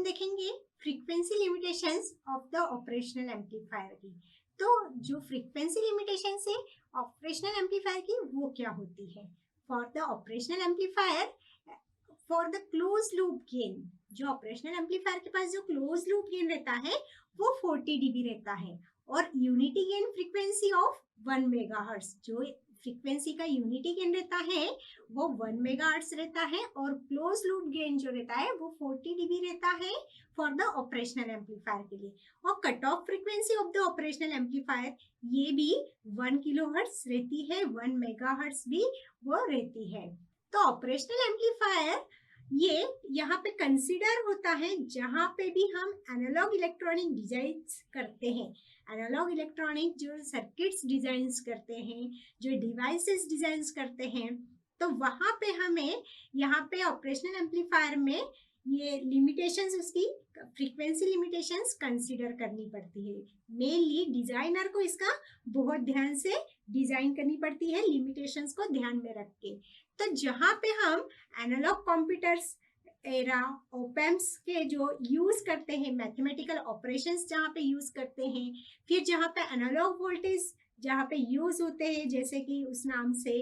हम देखेंगे frequency limitations of the operational amplifier की। तो जो फ्रीक्वेंसी लिमिटेशंस है ऑपरेशनल एम्पलीफायर की वो क्या होती है? For the operational amplifier, for the close loop gain, जो ऑपरेशनल एम्पलीफायर के पास जो क्लोज लूप गेन रहता है वो 40 dB रहता है, और unity gain frequency of 1 megahertz, जो फ्रीक्वेंसी का यूनिटी गेन रहता है वो 1 मेगाहर्ट्ज रहता है, और क्लोज लूप गेन जो रहता है वो 40 dB रहता है फॉर द ऑपरेशनल एम्पलीफायर के लिए। और cut off frequency of the operational amplifier ये भी 1 किलोहर्ट्ज रहती है, 1 मेगाहर्ट्ज भी वो रहती है। तो ऑपरेशनल एम्पलीफायर ये यहाँ पे कंसीडर होता है जहाँ पे भी हम एनालॉग इलेक्ट्रॉनिक डिजाइन करते हैं, एनालॉग इलेक्ट्रॉनिक जो सर्किट्स डिजाइन करते हैं, जो डिवाइसेस डिजाइन करते हैं, तो वहाँ पे हमें यहाँ पे ऑपरेशनल एम्पलीफायर में ये लिमिटेशंस, उसकी फ्रीक्वेंसी लिमिटेशंस कंसीडर करनी पड़ती है। मेनली डिजाइनर को इसका बहुत ध्यान से डिजाइन करनी पड़ती है, लिमिटेशंस को ध्यान में रख के। तो जहाँ पे हम एनालॉग कंप्यूटर्स एरा ओपैम्प्स के जो यूज करते हैं, मैथमेटिकल ऑपरेशंस जहाँ पे यूज करते हैं, फिर जहाँ पे एनालॉग वोल्टेज जहाँ पे यूज होते हैं, जैसे कि उस नाम से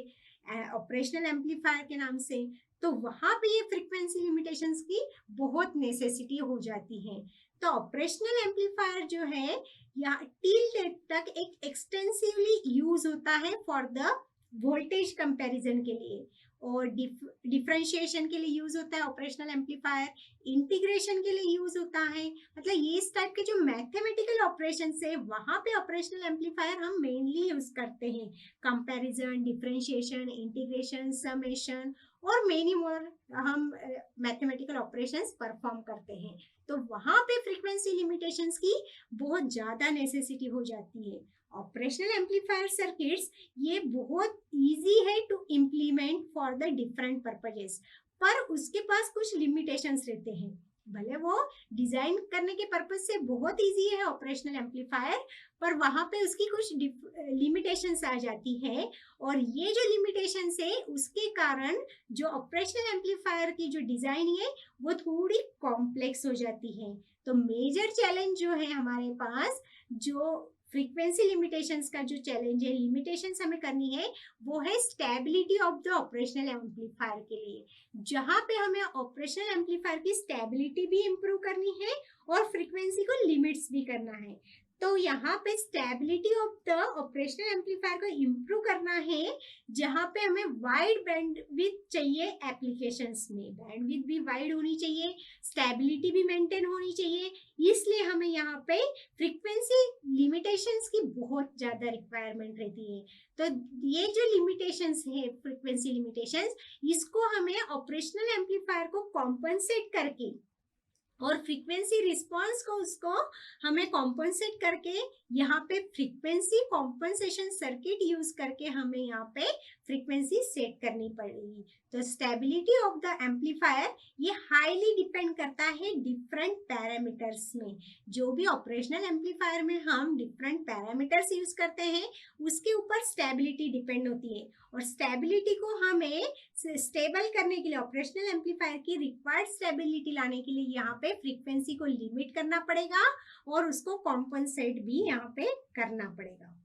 ऑपरेशनल एम्पलीफायर के नाम से, तो वहाँ पे ये फ्रीक्वेंसी लिमिटेशंस की बहुत नेसेसिटी हो जाती है। तो ऑपरेशनल एम्पलीफायर जो है या टिल डेट तक एक एक्सटेंसिवली यूज होता है फॉर द वोल्टेज कंपैरिजन के लिए, और डिफरेंशिएशन के लिए यूज होता है ऑपरेशनल एम्पलीफायर, इंटीग्रेशन के लिए यूज होता है। मतलब ये इस टाइप के जो मैथमेटिकल ऑपरेशन है वहां पे ऑपरेशनल एम्पलीफायर हम मेनली यूज करते हैं। कंपैरिजन, डिफरेंशिएशन, इंटीग्रेशन, समेशन और मेनी मोर हम मैथमेटिकल ऑपरेशंस परफॉर्म करते हैं। तो वहां पे फ्रीक्वेंसी लिमिटेशंस की बहुत ज्यादा नेसेसिटी हो जाती है। ऑपरेशनल एम्पलीफायर सर्किट्स ये बहुत इजी है to implement for the different purposes, पर उसके पास कुछ लिमिटेशंस रहते हैं। भले वो डिजाइन करने के पर्पज से बहुत इजी है ऑपरेशनल एम्पलीफायर, पर वहां पे उसकी कुछ लिमिटेशंस आ जाती है, और ये जो लिमिटेशंस है उसके कारण जो ऑपरेशनल एम्पलीफायर की जो डिजाइन है वो थोड़ी कॉम्प्लेक्स हो जाती है। तो मेजर चैलेंज जो है हमारे पास, जो फ्रीक्वेंसी लिमिटेशंस का जो चैलेंज है, लिमिटेशंस हमें करनी है, वो है stability of the operational amplifier के लिए, जहां पे हमें ऑपरेशनल एम्पलीफायर की स्टेबिलिटी भी इंप्रूव करनी है और फ्रीक्वेंसी को लिमिट्स भी करना है। तो यहाँ पे stability of the operational amplifier को इम्प्रूव करना है, जहाँ पे हमें वाइड बैंडविड्थ चाहिए एप्लीकेशंस में, बैंडविड्थ भी वाइड होनी चाहिए, स्टेबिलिटी भी मेंटेन होनी चाहिए, इसलिए हमें यहाँ पे फ्रीक्वेंसी लिमिटेशंस की बहुत ज्यादा रिक्वायरमेंट रहती है। तो ये जो लिमिटेशंस है फ्रीक्वेंसी लिमिटेशंस, इसको हमें ऑपरेशनल एम्पलीफायर को कॉम्पनसेट करके और फ्रीक्वेंसी रिस्पांस को उसको हमें कॉम्पनसेट करके यहाँ पे फ्रीक्वेंसी कॉम्पनसेशन सर्किट यूज करके हमें यहाँ पे फ्रीक्वेंसी सेट करनी पड़ेगी। तो स्टेबिलिटी ऑफ द एम्पलीफायर ये हाईली डिपेंड करता है डिफरेंट पैरामीटर्स में। जो भी ऑपरेशनल एम्पलीफायर में हम डिफरेंट पैरामीटर्स यूज करते हैं उसके ऊपर स्टेबिलिटी डिपेंड होती है, और स्टेबिलिटी को हमें स्टेबल करने के लिए ऑपरेशनल एम्पलीफायर की रिक्वायर्ड स्टेबिलिटी लाने के लिए यहाँ पे फ्रीक्वेंसी को लिमिट करना पड़ेगा और उसको कॉम्पनसेट भी यहाँ पे करना पड़ेगा।